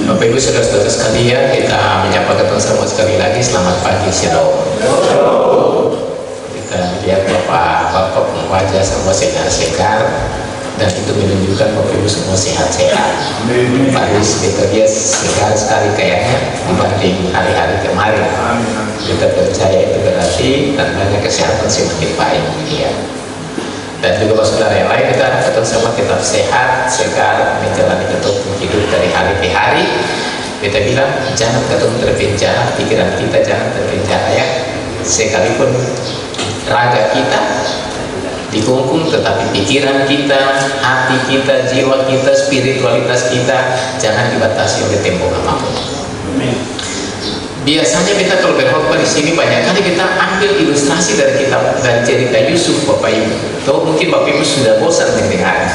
Bapak Ibu saudara-saudara sekalian, kita menyapa ketemu semua sekali lagi. Selamat pagi, Shalom. Kita lihat Bapak wajah semua segar-segar, dan itu menunjukkan Bapak Ibu semua sehat-sehat. Pak Yus, kita lihat segar sekali kayaknya dibanding hari-hari kemarin. Kita percaya itu berarti tandanya kesehatan semakin baik, ya. Dan juga saudara yang lain, kita ketemu sama tetap sehat, segar, menjalani ketemu hidup dari hari ke hari. Kita bilang jangan ketemu terpenjara, pikiran kita jangan terpenjara, ya. Sekalipun raga kita dikungkung, tetapi pikiran kita, hati kita, jiwa kita, spiritualitas kita jangan dibatasi oleh tembok apapun. Biasanya kita kalau berkhotbah di sini banyak kali kita ambil ilustrasi dari kitab, dari cerita Yusuf, Bapak Ibu. Atau mungkin Bapak Ibu sudah bosan mendengar.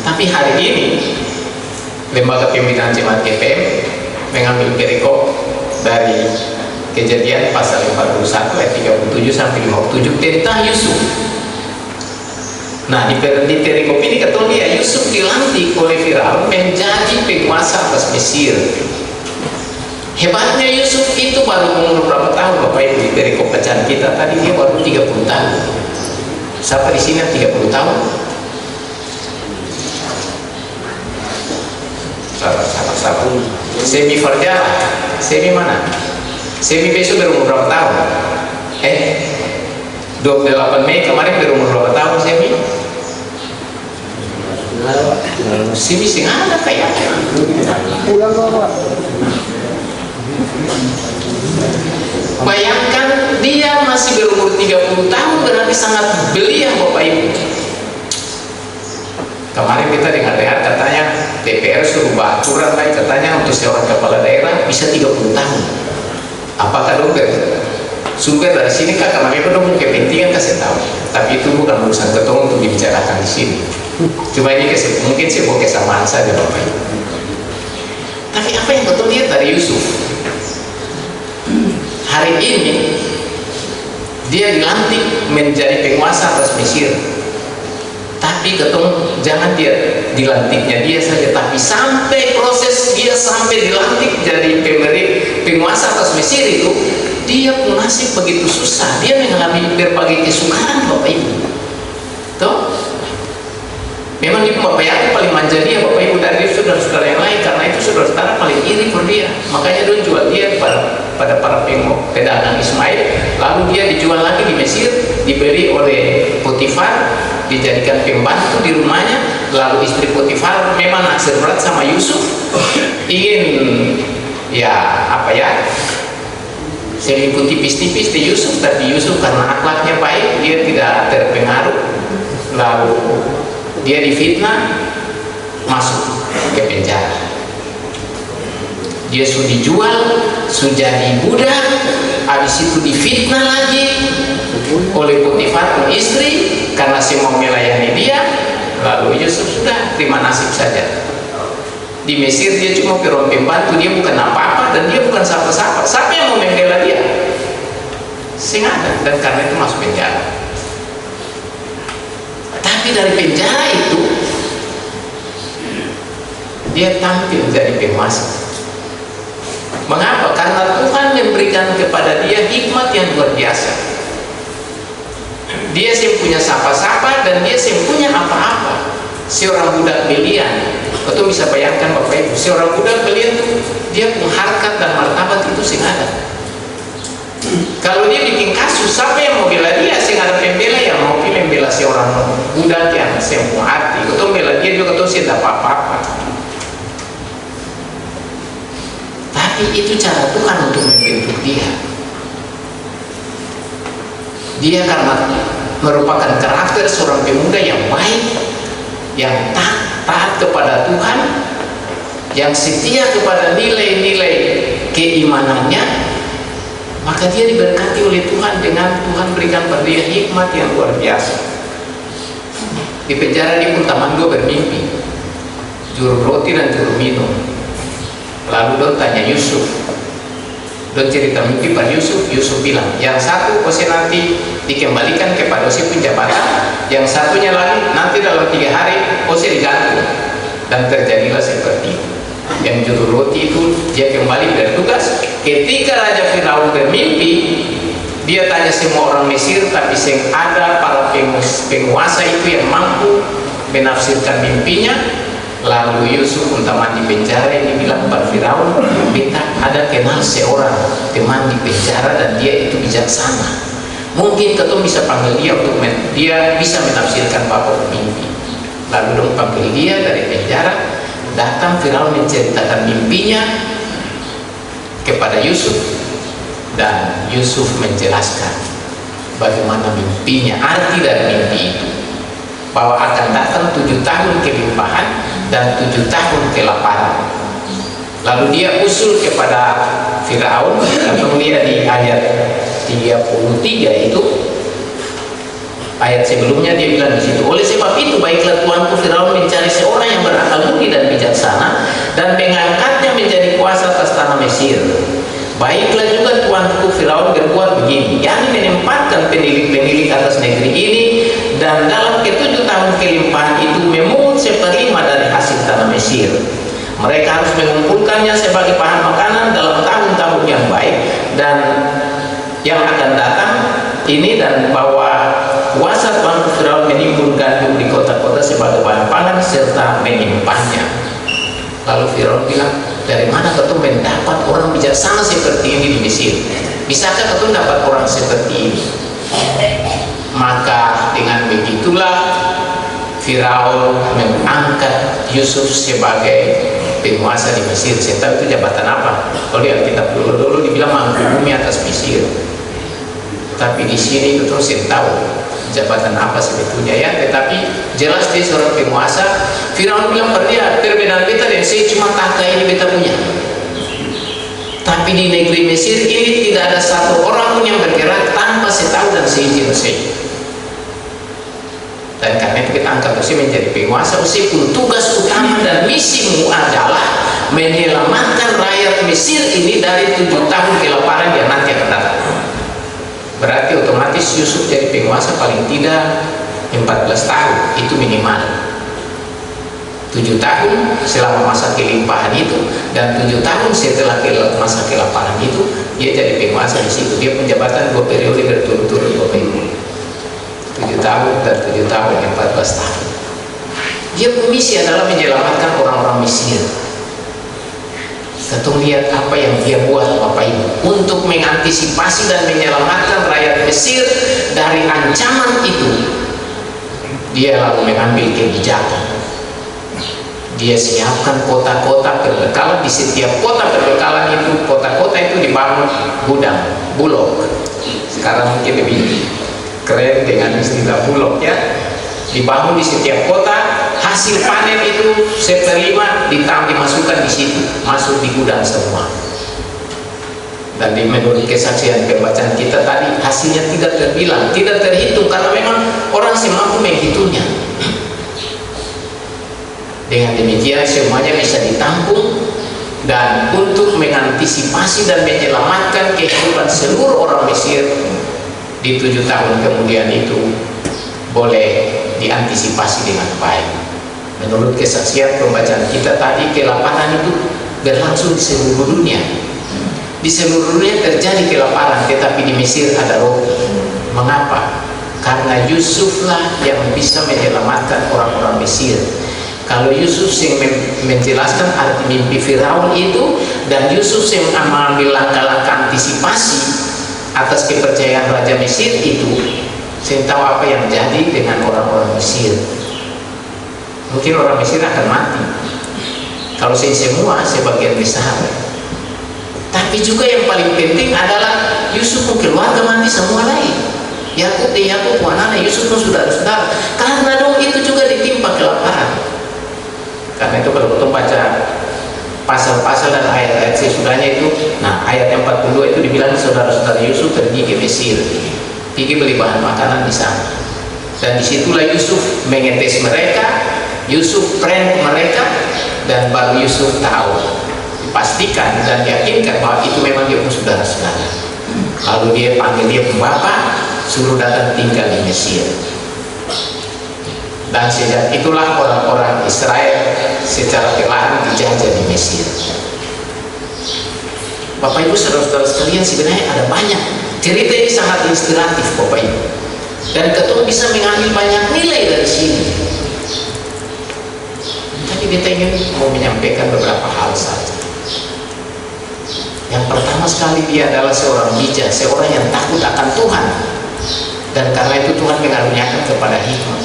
Tapi hari ini Lembaga Pembinaan Jemaat GPM mengambil perikop dari Kejadian pasal 41 ayat 37 sampai 57 tentang Yusuf. Nah, di perikop ini kita lihat Yusuf dilantik oleh Firaun menjadi penguasa atas Mesir. Hebatnya Yusuf itu baru umur berapa tahun, Bapak Ibu? Di perikop bacaan kita tadi dia baru 30 tahun. Siapa di sini 30 tahun? Sabar. Semi Farjala. Semi mana? Semi besok berumur berapa tahun? 28 Mei kemarin berumur berapa tahun Semi? Semi sing ada kayaknya. Bayangkan dia masih berumur 30 tahun, berarti sangat belia, Bapak Ibu. Kemarin kita dengar-dengar katanya DPR suruh ubah aturan lain, katanya untuk seorang kepala daerah bisa 30 tahun. Apakah dong sumber dari sini kak? Kemarin itu dong kepentingan kasih tahu. Tapi itu bukan urusan ketua untuk dibicarakan di sini. Cuma ini mungkin sebuah kesamaan saja, Bapak Ibu. Tapi apa yang betul lihat dari Yusuf? Hari ini dia dilantik menjadi penguasa atas Mesir. Tapi ketemu jangan dia dilantiknya dia saja, tapi sampai proses dia sampai dilantik jadi penguasa atas Mesir itu dia pun nasib begitu susah. Dia mengalami berbagai kesukaran, Bapak Ibu. Tuh. Memang itu Bapak Yakub paling manja dia, Bapak Ibu, dari saudara-saudara yang lain, karena itu saudara-saudara paling iri per dia. Makanya dia jual dia pada para pedagang Ismail, lalu dia dijual lagi di Mesir, dibeli oleh Potifar, dijadikan pembantu di rumahnya. Lalu istri Potifar memang naksir berat sama Yusuf, ingin selingkuh tipis-tipis di Yusuf, tapi Yusuf karena akhlaknya baik, dia tidak terpengaruh. Lalu dia difitnah, masuk ke penjara. Dia sudah dijual, sudah jadi budak, habis itu difitnah lagi oleh Potifar istri karena semua melayani dia. Lalu Yusuf sudah terima nasib saja. Di Mesir dia cuma peron pembantu, dia bukan apa-apa dan dia bukan siapa-siapa. Siapa yang mau membela dia? Sengaja, dan karena itu masuk penjara. Tapi dari penjara itu dia tampil jadi penguasa. Mengapa? Karena Tuhan memberikan kepada dia hikmat yang luar biasa. Dia punya sapa-sapa dan dia punya apa-apa. Seorang budak belian, atau bisa bayangkan Bapak Ibu, seorang budak belian itu dia punya harkat dan martabat itu ada. Kalau dia bikin kasus, siapa yang mau bela dia? Ada pembela yang mau membela seorang budak yang semua hati, atau bela dia juga, atau tidak apa-apa. Tapi itu cara Tuhan untuk membentuk dia. Dia karena merupakan karakter seorang pemuda yang baik, yang taat kepada Tuhan, yang setia kepada nilai-nilai keimanannya, maka dia diberkati oleh Tuhan dengan Tuhan berikan pada dia hikmat yang luar biasa. Di penjara dia pun taman dua bermimpi, juru roti dan juru minum. Lalu dia tanya Yusuf, dia cerita mimpi pada Yusuf. Yusuf bilang, yang satu kau nanti dikembalikan kepada si penjabatan, yang satunya lagi nanti dalam 3 hari kau digantung. Dan terjadilah seperti itu. Yang juru roti itu, dia kembali bertugas. Ketika Raja Firaun bermimpi, dia tanya semua orang Mesir, tapi ada para penguasa itu yang mampu menafsirkan mimpinya. Lalu Yusuf teman di penjara ini bilang pada Firaun, "Beta ada kenal seorang teman di penjara dan dia itu bijaksana. Mungkin ketemu bisa panggil dia untuk dia bisa menafsirkan bapak mimpi." Lalu dong panggil dia dari penjara. Datang Firaun menceritakan mimpinya kepada Yusuf, dan Yusuf menjelaskan bagaimana mimpinya, arti dari mimpi itu, bahwa akan datang 7 tahun kelimpahan dan 7 tahun kelaparan. Lalu dia usul kepada Firaun, kalau lihat di ayat 33 itu, ayat sebelumnya dia bilang di situ, "Oleh sebab itu baiklah tuanku Firaun mencari seorang yang berakal budi dan bijaksana dan mengangkatnya menjadi kuasa atas tanah Mesir. Baiklah juga tuanku Firaun berbuat begini, yakni menempatkan penilik-penilik atas negeri ini, dan dalam ke-7 tahun kelimpahan itu memungut 1/5 dari hasil tanah Mesir. Mereka harus mengumpulkannya sebagai bahan makanan dalam tahun-tahun yang baik dan yang akan datang ini, dan bahwa kuasa tuanku Firaun menimbun gandum di kota-kota sebagai bahan pangan serta menyimpannya." Lalu Firaun bilang, "Dari mana kau mendapat orang bijaksana seperti ini di Mesir? Bisakah kau dapat orang seperti ini?" Maka dengan begitulah Firaun mengangkat Yusuf sebagai penguasa di Mesir. Saya tahu itu jabatan apa. Kalau di Alkitab dulu dibilang mangku bumi atas Mesir. Tapi di sini itu terus saya tahu jabatan apa sebetulnya ya. Tetapi jelas dia seorang penguasa. Firaun bilang pada dia, "Perbedaan beta dan saya cuma tahta ini beta punya. Tapi di negeri Mesir ini tidak ada satu orang pun yang bergerak tanpa saya tahu dan seizin saya. Dan karena itu kita angkat Usai menjadi penguasa. Usai pun tugas utama dan misimu adalah menyelamatkan rakyat Mesir ini dari 7 tahun kelaparan yang nanti akan datang." Berarti otomatis Yusuf jadi penguasa paling tidak 14 tahun, itu minimal. 7 tahun selama masa kelimpahan itu, dan 7 tahun setelah masa kelaparan itu, dia jadi penguasa di situ. Dia penjabatan 2 periode berturut-turut, 7 tahun dan 7 tahun, 14 tahun. Dia misi adalah menyelamatkan orang-orang Mesir. Kita lihat apa yang dia buat Bapak Ibu untuk mengantisipasi dan menyelamatkan rakyat Mesir dari ancaman itu. Dia lalu mengambil kebijakan. Dia siapkan kota-kota perbekalan. Di setiap kota perbekalan itu, kota-kota itu dibangun gudang, bulog. Sekarang mungkin lebih keren dengan istilah bulog ya. Dibangun di setiap kota, hasil panen itu 1/5 dimasukkan di situ, masuk di gudang semua. Dan menurut kesaksian pembacaan kita tadi, hasilnya tidak terbilang, tidak terhitung, karena memang orang semampu menghitungnya. Dengan demikian semuanya bisa ditampung, dan untuk mengantisipasi dan menyelamatkan kehidupan seluruh orang Mesir di 7 tahun kemudian itu boleh diantisipasi dengan baik. Menurut kesaksian pembacaan kita tadi, kelaparan itu berlangsung di seluruh dunia. Di seluruh dunia terjadi kelaparan, tetapi di Mesir ada roti. Mengapa? Karena Yusuflah yang bisa menyelamatkan orang-orang Mesir. Kalau Yusuf yang menjelaskan arti mimpi Firaun itu, dan Yusuf yang mengambil langkah-langkah antisipasi atas kepercayaan Raja Mesir itu, saya tahu apa yang jadi dengan orang-orang Mesir. Mungkin orang Mesir akan mati. Kalau saya semua, sebagian besar. Tapi juga yang paling penting adalah Yusuf pun keluarga mati semua lain. Yakub anak Yusuf pun saudara-saudara. Karena dong itu juga ditimpa kelaparan. Karena itu kalau kita baca pasal-pasal dan ayat-ayat sesudahnya itu, nah ayat 42 itu dibilang saudara-saudara Yusuf pergi ke Mesir. Pergi beli bahan makanan di sana, dan disitulah Yusuf mengetes mereka, Yusuf prank mereka, dan baru Yusuf tahu, pastikan dan yakinkan bahwa itu memang dia pun saudara-saudara. Lalu dia panggil dia bapak, suruh datang tinggal di Mesir. Dan sejak itulah orang-orang Israel secara perlahan dijajah di Mesir. Bapak Ibu saudara-saudara sekalian, sebenarnya ada banyak cerita ini, sangat inspiratif Bapak Ibu, dan ketemu bisa mengambil banyak nilai dari sini. Tapi kita ingin mau menyampaikan beberapa hal saja. Yang pertama sekali, dia adalah seorang bijak, seorang yang takut akan Tuhan, dan karena itu Tuhan mengaruniakan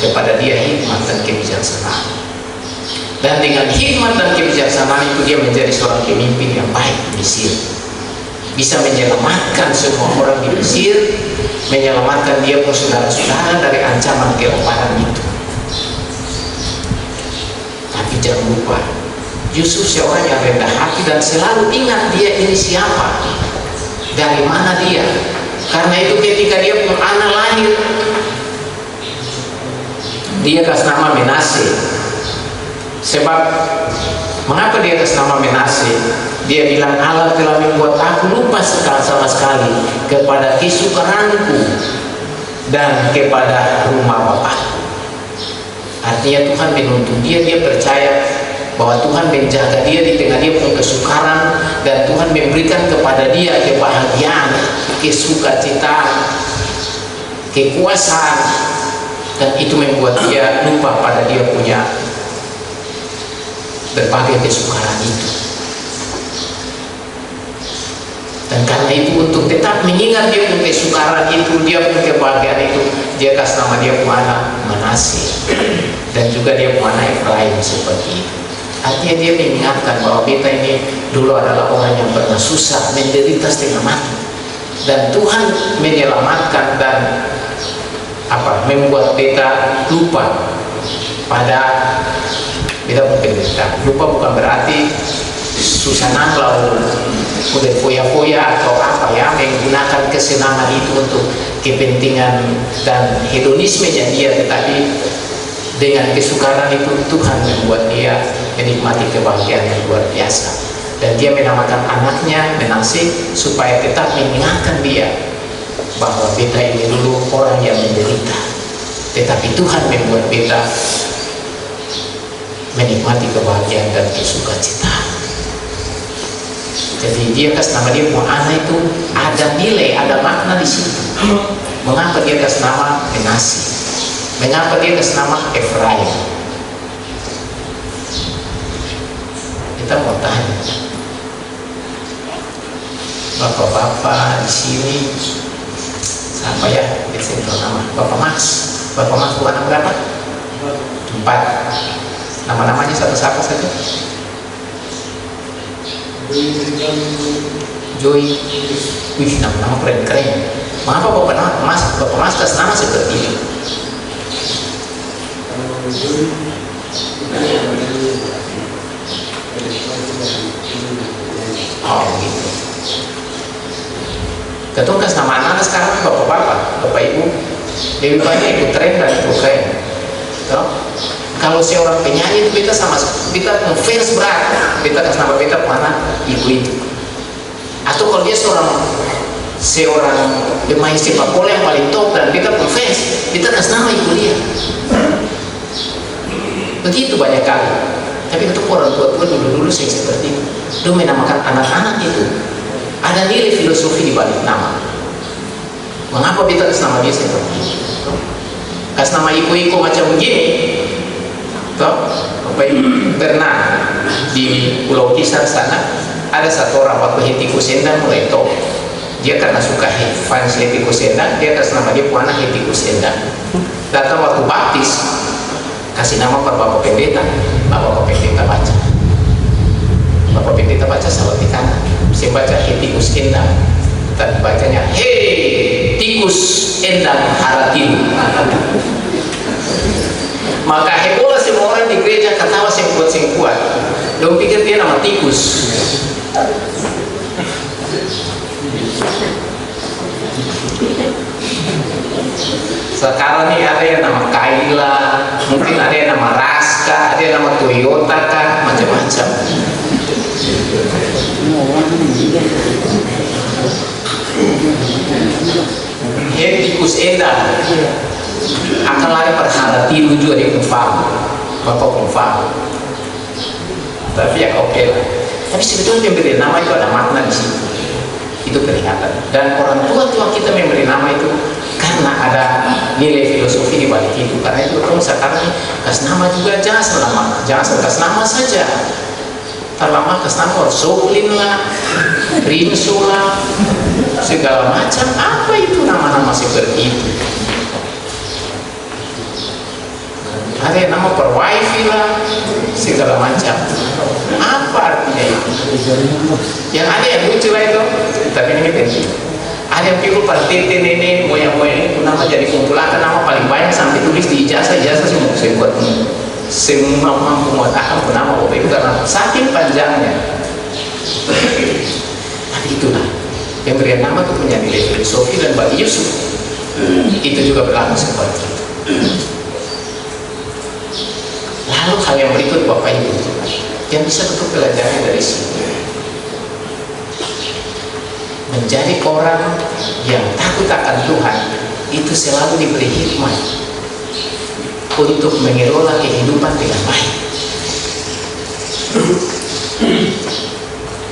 kepada dia hikmat dan kebijaksanaan. Dan dengan hikmat dan kebijaksanaan itu dia menjadi seorang pemimpin yang baik di Mesir, bisa menyelamatkan semua orang di Mesir, menyelamatkan dia pun saudara-saudara dari ancaman kelaparan itu. Tapi jangan lupa, Yusuf seorang yang rendah hati dan selalu ingat dia ini siapa, dari mana dia. Karena itu ketika dia pun anak lahir, dia kasih nama Menashe. Sebab mengapa dia kasih nama Menashe? Dia bilang, Allah telah membuat aku lupa sama sekali kepada kesukaranku dan kepada rumah bapakku. Artinya Tuhan menuntun dia percaya bahwa Tuhan menjaga dia di tengah dia pun kesukaran, dan Tuhan memberikan kepada dia kebahagiaan, kesukacita, kekuasaan, dan itu membuat dia lupa pada dia punya berbagai kesukaran itu. Dan karena itu untuk tetap mengingat dia punya kesukaran itu, dia punya kebahagiaan itu, dia kasih nama dia punya anak Manasye, dan juga dia punya anak Efraim seperti itu. Artinya dia mengingatkan bahwa beta ini dulu adalah orang yang pernah susah, menderita setengah mati, dan Tuhan menyelamatkan dan membuat beta lupa pada beta penderitaan. Lupa bukan berarti susah lalu udah foya-foya atau menggunakan kesenangan itu untuk kepentingan dan hedonismenya dia, tetapi dengan kesukaran itu Tuhan membuat dia menikmati kebahagiaan yang luar biasa. Dan dia menamakan anaknya Menashe supaya tetap mengingatkan dia bahwa beta ini dulu orang yang menderita, tetapi Tuhan membuat beta menikmati kebahagiaan dan kesukacita. Jadi dia kasih nama dia anak itu ada nilai, ada makna di situ. Mengapa dia kasih nama Menashe? Mengapa dia kasih nama Efraim? Kita mau tanya, bapak-bapak di sini, siapa ya? Kita nama Bapak Mas. Bapak Mas bukan anak berapa? 4. Nama-namanya satu-satu saja. Joy. Wih, nama-nama keren-keren. Mengapa Bapak Mas kasih nama seperti ini? Oh gitu. Ketua kasih nama anak sekarang bapak-bapak, bapak ibu, lebih banyak ikut tren dan ikut keren. Kalau seorang penyanyi itu kita fans berat, kita kasih nama kita mana ibu itu. Atau kalau dia seorang pemain sepak bola yang paling top dan kita fans, kita kasih nama ibu dia. Begitu banyak kali. Tapi untuk orang tua dulu sih seperti itu. Dia menamakan anak-anak itu ada nilai filosofi di balik nama. Mengapa kita kasih nama dia seperti itu? Kasih nama ibu macam begini. Bapak Ibu pernah di Pulau Kisar sana ada satu orang waktu Hetty Koes Endang mulai top. Dia karena suka fans Hetty Koes Endang, dia kasih nama dia puana Hetty Koes Endang. Datang waktu baptis, kasih nama Bapak Pendeta. Bapak Pendeta baca. Bapak Pendeta baca salah di kanan. Saya baca Hetty Koes Endang, tapi bacanya Hei Tikus Endang Haratin. Maka hebohlah semua orang di gereja, ketawa sengkuat. Dong pikir dia nama tikus. Sekarang nih ada yang nama Kaila, mungkin ada yang nama Raska, ada yang nama Toyota kan, macam-macam. Tikus Endang akan lari perhara tiru juga di Kumfam, Bapak Kumfam. Tapi ya oke lah. Tapi sebetulnya memberi nama itu ada makna di situ. itu kelihatan. Dan orang tua kita memberi nama itu karena ada nilai filosofi di balik itu. Karena itu kalau sekarang kasih nama juga jangan kasih nama saja. Terlama kasih nama Soklin lah, Rinso lah, segala macam. Apa itu nama-nama seperti itu? Ada yang nama Perwifi lah, segala macam. Apa artinya itu? Yang ada yang lucu lah itu, tapi ini penting. Ada yang pikir pada tete nenek moyang-moyang itu nama jadi kumpulan nama paling banyak sampai tulis di ijazah semua saya buat semua mampu mengatakan nama bapak itu karena saking panjangnya. Tapi itulah pemberian nama itu punya nilai filosofi, dan bagi Yusuf itu juga berlaku seperti itu. Lalu hal yang berikut bapak ibu yang bisa kita pelajari dari sini, menjadi orang yang takut akan Tuhan itu selalu diberi hikmat untuk mengelola kehidupan dengan baik.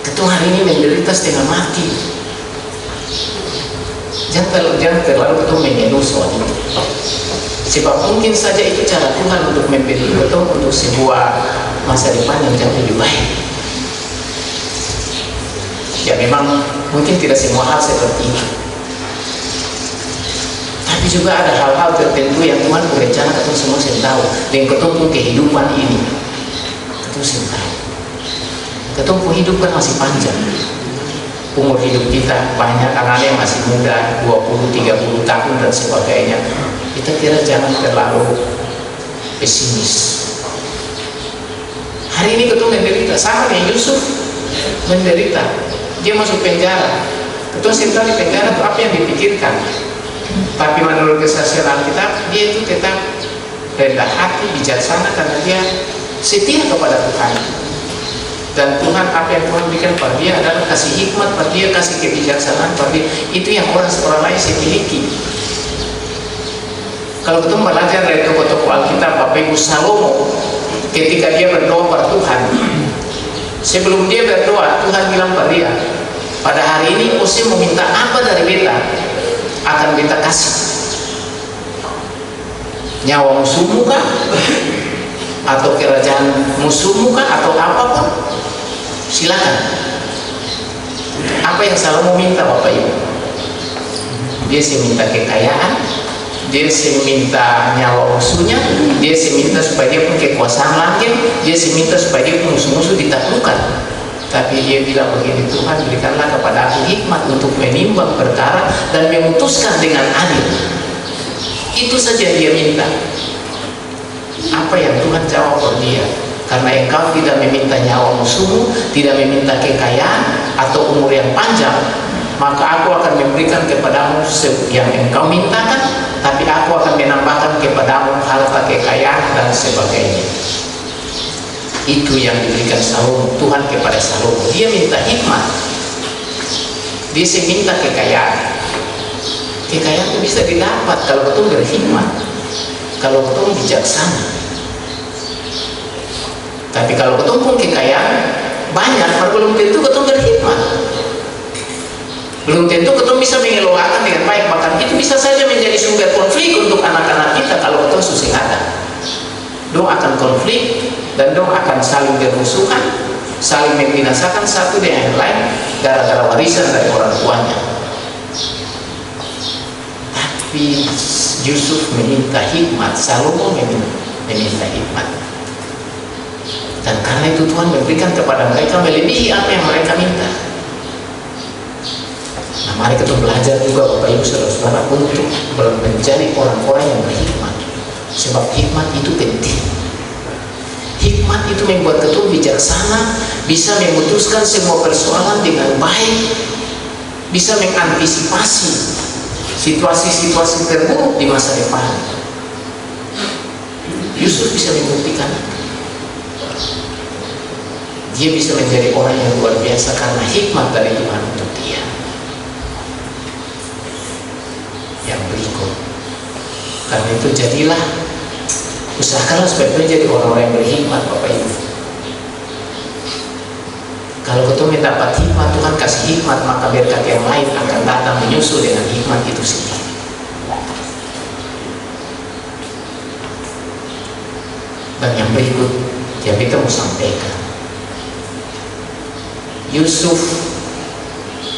Ketua hari ini menderita setengah mati, jangan terlalu ketua mengeluh soal itu, sebab mungkin saja itu cara Tuhan untuk memberi ketua untuk sebuah masa depan yang jauh lebih baik. Ya memang mungkin tidak semua hal seperti itu, tapi juga ada hal-hal tertentu yang Tuhan berencana ketemu semua saya tahu. Dan ketemu kehidupan ini ketemu saya tahu. Ketemu hidup kan masih panjang. Umur hidup kita banyak, anak-anak yang masih muda 20-30 tahun dan sebagainya. Kita kira jangan terlalu pesimis. Hari ini ketemu menderita sama dengan Yusuf menderita. Dia masuk penjara. Ketua sentral di penjara itu apa yang dipikirkan? Tapi menurut kesaksian Alkitab, dia itu tetap rendah hati, bijaksana karena dia setia kepada Tuhan. Dan Tuhan, apa yang Tuhan berikan pada dia adalah kasih hikmat pada dia, kasih kebijaksanaan pada dia. Itu yang orang lain saya miliki. Kalau kita belajar dari tokoh-tokoh Alkitab, Bapak Ibu Salomo, ketika dia berdoa pada Tuhan, sebelum dia berdoa, Tuhan bilang pada dia, pada hari ini Ose mau minta apa dari beta, akan beta kasih. Nyawa musuhmu kah? Atau kerajaan musuhmu kah? Atau apapun, silakan. Apa yang Salomo minta Bapak Ibu? Dia sih minta kekayaan, dia sih minta nyawa musuhnya, dia sih minta supaya dia punya kekuasaan langit, dia sih minta supaya dia punya musuh-musuh ditaklukkan. Tapi dia bilang begini, Tuhan berikanlah kepada aku hikmat untuk menimbang perkara dan memutuskan dengan adil. Itu saja dia minta. Apa yang Tuhan jawab pada dia? Karena engkau tidak meminta nyawa musuhmu, tidak meminta kekayaan atau umur yang panjang, maka aku akan memberikan kepadamu yang engkau mintakan, tapi aku akan menambahkan kepadamu harta kekayaan dan sebagainya. Itu yang diberikan Tuhan kepada Salomo. Dia minta hikmat, dia minta kekayaan. Kekayaan itu bisa didapat kalau betul berhikmat, kalau betul bijaksana. Tapi kalau betul pun kekayaan banyak, belum tentu betul berhikmat, belum tentu betul bisa mengelolakan dengan baik. Bahkan itu bisa saja menjadi sumber konflik untuk anak-anak kita kalau betul susah ada. Dong akan konflik dan dong akan saling bermusuhan, saling membinasakan satu dengan yang lain gara-gara warisan dari orang tuanya. Tapi Yusuf meminta hikmat, Salomo meminta hikmat, dan karena itu Tuhan memberikan kepada mereka melebihi apa yang mereka minta. Nah, mari kita belajar juga Bapak Ibu Saudara-saudara untuk menjadi orang-orang yang berhikmat, sebab hikmat itu penting. Hikmat itu membuat kita bijaksana, bisa memutuskan semua persoalan dengan baik, bisa mengantisipasi situasi-situasi terburuk di masa depan. Yusuf bisa membuktikan. Dia bisa menjadi orang yang luar biasa karena hikmat dari Tuhan untuk dia. Yang berikut, karena itu jadilah, usahakanlah supaya kita jadi orang-orang yang berhikmat Bapak Ibu. Kalau ketemu dapat hikmat, Tuhan kasih hikmat, maka berkat yang lain akan datang menyusul dengan hikmat itu sendiri. Dan yang berikut yang kita mau sampaikan, Yusuf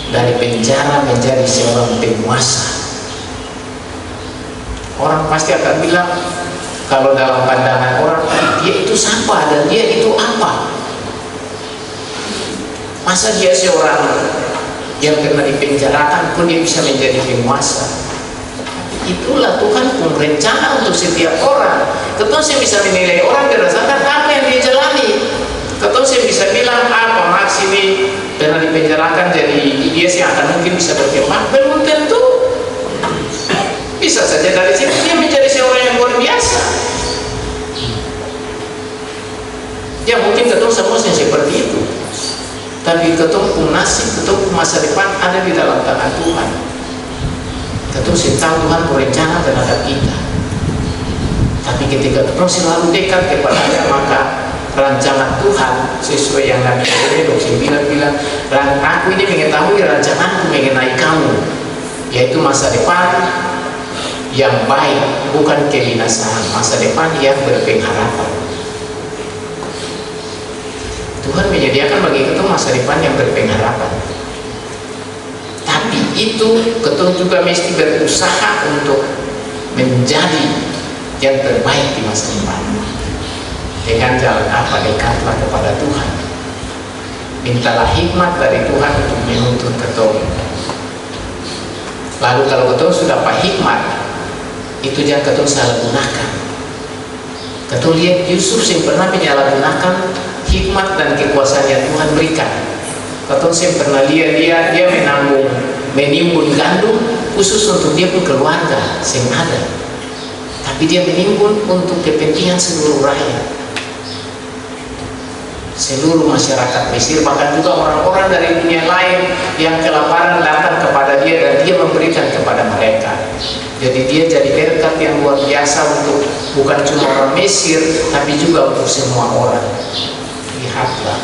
dari penjara menjadi seorang penguasa. Orang pasti akan bilang, kalau dalam pandangan orang, dia itu siapa dan dia itu apa? Masa dia seorang yang pernah dipenjarakan pun dia bisa menjadi penguasa? Itulah Tuhan pun rencana untuk setiap orang. Ketemu saya bisa menilai orang berdasarkan apa yang dia jalani. Ketemu saya bisa bilang, apa Max ini pernah dipenjarakan jadi dia sih akan mungkin bisa berkembang. Belum tentu. Bisa saja dari situ dia menjadi seorang yang luar biasa. Ya mungkin ketemu semua yang seperti itu. Tapi ketemu nasib, ketemu masa depan ada di dalam tangan Tuhan. Ketemu tahu Tuhan berencana terhadap kita. Tapi ketika ketemu selalu dekat kepadanya, maka rancangan Tuhan sesuai yang Nabi Ibrahim bilang, aku ini mengetahui rancanganku mengenai kamu, yaitu masa depan yang baik, bukan kebinasaan, masa depan yang berpengharapan. Tuhan menyediakan bagi kita masa depan yang berpengharapan. Tapi itu kita juga mesti berusaha untuk menjadi yang terbaik di masa depan. Dengan jalan apa? Dekatlah kepada Tuhan. Mintalah hikmat dari Tuhan untuk menuntun kita. Lalu kalau kita sudah dapat hikmat, itu jangan kita salah gunakan. Kita lihat Yusuf yang pernah menyalahgunakan hikmat dan kekuasaan yang Tuhan berikan. Katong saya pernah lihat dia menimbun gandum khusus untuk dia pun keluarga yang ada. Tapi dia menimbun untuk kepentingan seluruh rakyat, seluruh masyarakat Mesir, bahkan juga orang-orang dari dunia lain yang kelaparan datang kepada dia dan dia memberikan kepada mereka. Jadi dia jadi berkat yang luar biasa untuk bukan cuma orang Mesir, tapi juga untuk semua orang. Lihatlah.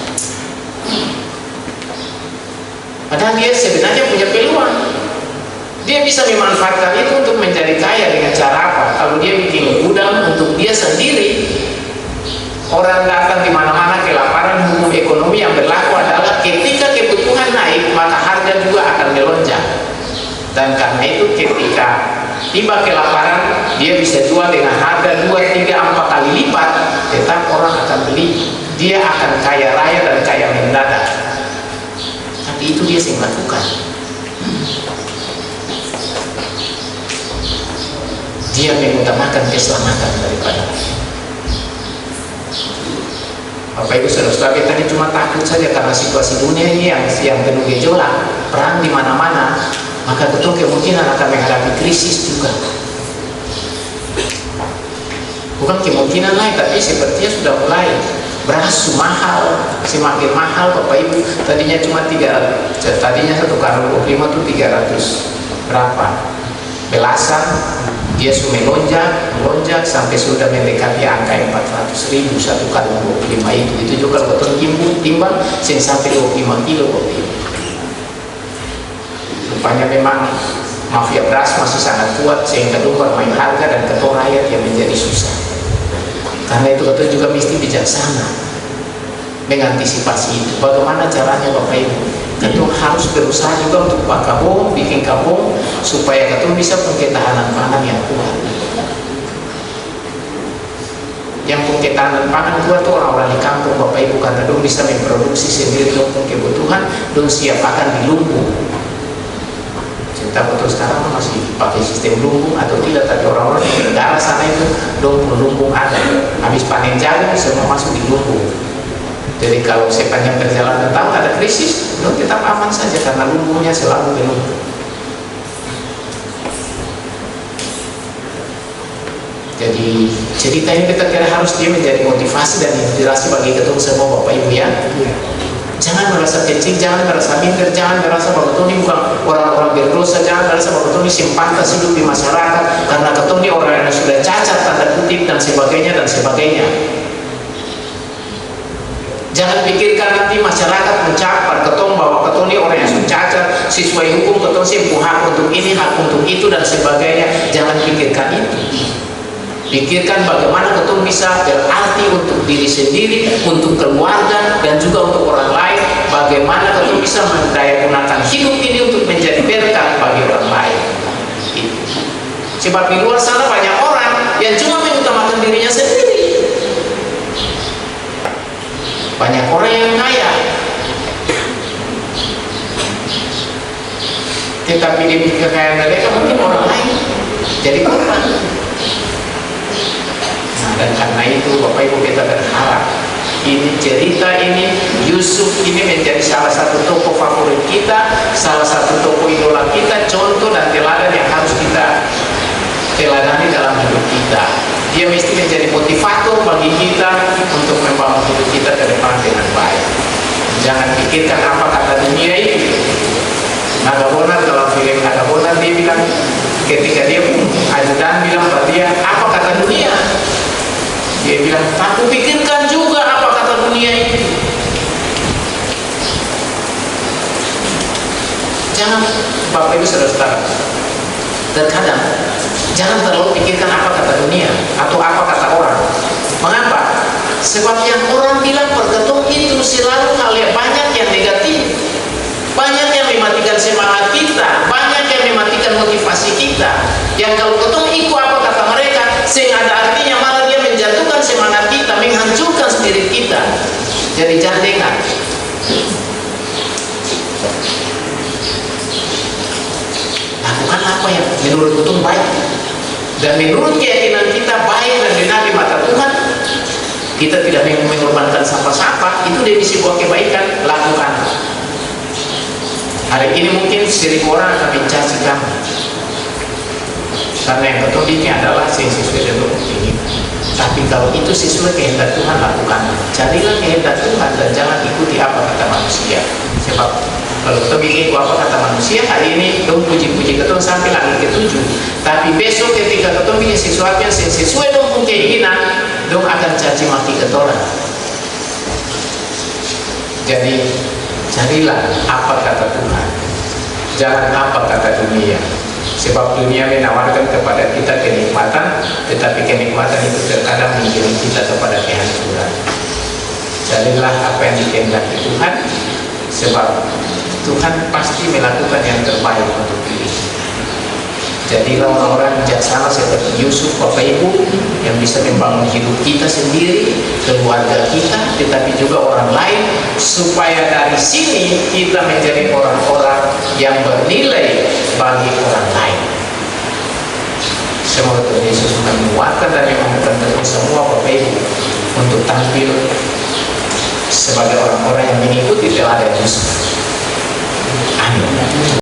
Padahal dia sebenarnya punya peluang. Dia bisa memanfaatkan itu untuk menjadi kaya dengan cara apa? Kalau dia bikin gudang untuk dia sendiri, orang datang di mana-mana kelaparan, hukum ekonomi yang berlaku adalah ketika kebutuhan naik, maka harga juga akan melonjak. Dan karena itu ketika tiba kelaparan, dia bisa jual dengan harga 2, 3, 4 kali lipat, tetap orang akan beli. Dia akan kaya raya dan kaya mendadak. Tapi itu dia yang lakukan. Dia mengutamakan keselamatan daripada. Bapak Ibu saudara-saudara, tadi cuma takut saja karena situasi dunia ini yang penuh gejolak, perang di mana-mana, maka betul kemungkinan akan menghadapi krisis juga. Bukan kemungkinan lain, tapi sepertinya sudah mulai. Beras mahal, semakin mahal Bapak Ibu. Tadinya cuma 300, tadinya 1 karung 25 itu 300 berapa? Belasan. Dia sudah melonjak sampai sudah mendekati angka 400.000 1 karung 25 itu. Itu juga kalau betul timbang sampai 25 kilo Bapak Ibu. Rupanya memang mafia beras masih sangat kuat sehingga bermain harga dan ketua rakyat yang menjadi susah. Karena itu kita juga mesti bijaksana mengantisipasi itu. Bagaimana caranya Bapak Ibu? Kita harus berusaha juga untuk bikin kabung supaya kita bisa punya ketahanan pangan yang kuat. Yang punya ketahanan pangan kuat itu orang-orang di kampung Bapak Ibu, karena dong bisa memproduksi sendiri dong punya kebutuhan, dong siap akan di lumbung. Kita betul sekarang masih pakai sistem lumbung atau tidak, tapi orang-orang di negara sana itu dong lumbung ada. Habis panen jagung semua masuk di lumbung. Jadi kalau sepanjang perjalanan tahun ada krisis, dong tetap aman saja karena lumbungnya selalu di lumbung. Jadi cerita ini kita kira harus dia menjadi motivasi dan inspirasi bagi kita semua Bapak Ibu ya. Jangan merasa kecil, jangan merasa minder, jangan merasa bahwa ini bukan orang-orang berdosa, jangan merasa bahwa ini pantas hidup di masyarakat karena ini orang yang sudah cacat, tanda kutip dan sebagainya dan sebagainya. Jangan pikirkan nanti masyarakat mencapar ketong bahwa ketong ini orang yang cacat, sesuai hukum ketong sih hak untuk ini, hak untuk itu dan sebagainya. Jangan pikirkan itu. Pikirkan bagaimana ketong bisa berarti untuk diri sendiri, untuk keluarga dan juga untuk orang lain. Bagaimana ketong bisa mendayagunakan hidup ini untuk menjadi berkat bagi orang lain. Itu. Sebab di luar sana banyak orang yang cuma mengutamakan dirinya sendiri. Banyak orang yang kaya, tetapi di kekayaan mereka mungkin orang lain jadi korban. Nah, dan karena itu Bapak Ibu kita berharap ini cerita ini, Yusuf ini menjadi salah satu tokoh favorit kita, salah satu tokoh idola kita, contoh dan teladan yang harus kita teladani dalam hidup kita. Dia mesti menjadi motivator bagi kita untuk membangun hidup kita ke depan dengan baik. Jangan pikirkan apa kata dunia itu. Nagabonar dalam film Nagabonar dia bilang, ketika dia ajudan bilang pada dia, apa kata dunia? Dia bilang, aku pikirkan juga apa kata dunia itu. Jangan, Bapak Ibu Saudara, terkadang jangan terlalu pikirkan apa kata dunia atau apa kata orang. Mengapa? Sebab yang orang bilang perketung itu selalu hal yang banyak yang negatif, banyak yang mematikan semangat kita, banyak yang mematikan motivasi kita. Yang kalau ketong ikut apa kata mereka, sehingga ada artinya malah dia menjatuhkan semangat kita, menghancurkan spirit kita. Jadi jangan dengar. Lakukan apa yang menurut ketong baik dan menurut keyakinan kita baik dan benar di mata Tuhan. Kita tidak mengorbankan siapa-siapa, itu dari sebuah kebaikan. Lakukan. Hari ini mungkin 1000 orang akan mencaci kamu, karena yang betul ini adalah sesuai dengan ini. Tapi kalau itu sesuai kehendak Tuhan, lakukan. Carilah kehendak Tuhan dan jangan ikuti apa kata manusia. Sebab kalau kita bikin apa kata manusia, hari ini dong puji-puji ketong sampai langit ke-7, tapi besok ketika ketong bikin sesuatu yang sesuai dengan keinginan, dong akan caci maki ketorang. Jadi carilah apa kata Tuhan, jangan apa kata dunia. Sebab dunia menawarkan kepada kita kenikmatan, tetapi kenikmatan itu terkadang mengiring kita kepada kehancuran. Carilah apa yang dikehendaki Tuhan, sebab Tuhan pasti melakukan yang terbaik untuk diri. Jadilah orang-orang bijaksana seperti Yusuf, Bapak Ibu, yang bisa membangun hidup kita sendiri, keluarga kita, tetapi juga orang lain, supaya dari sini kita menjadi orang-orang yang bernilai bagi orang lain. Semoga Tuhan Yesus menguatkan dan memampukan kita semua, Bapak Ibu, untuk tampil sebagai orang-orang yang mengikuti teladan Yusuf. Amin.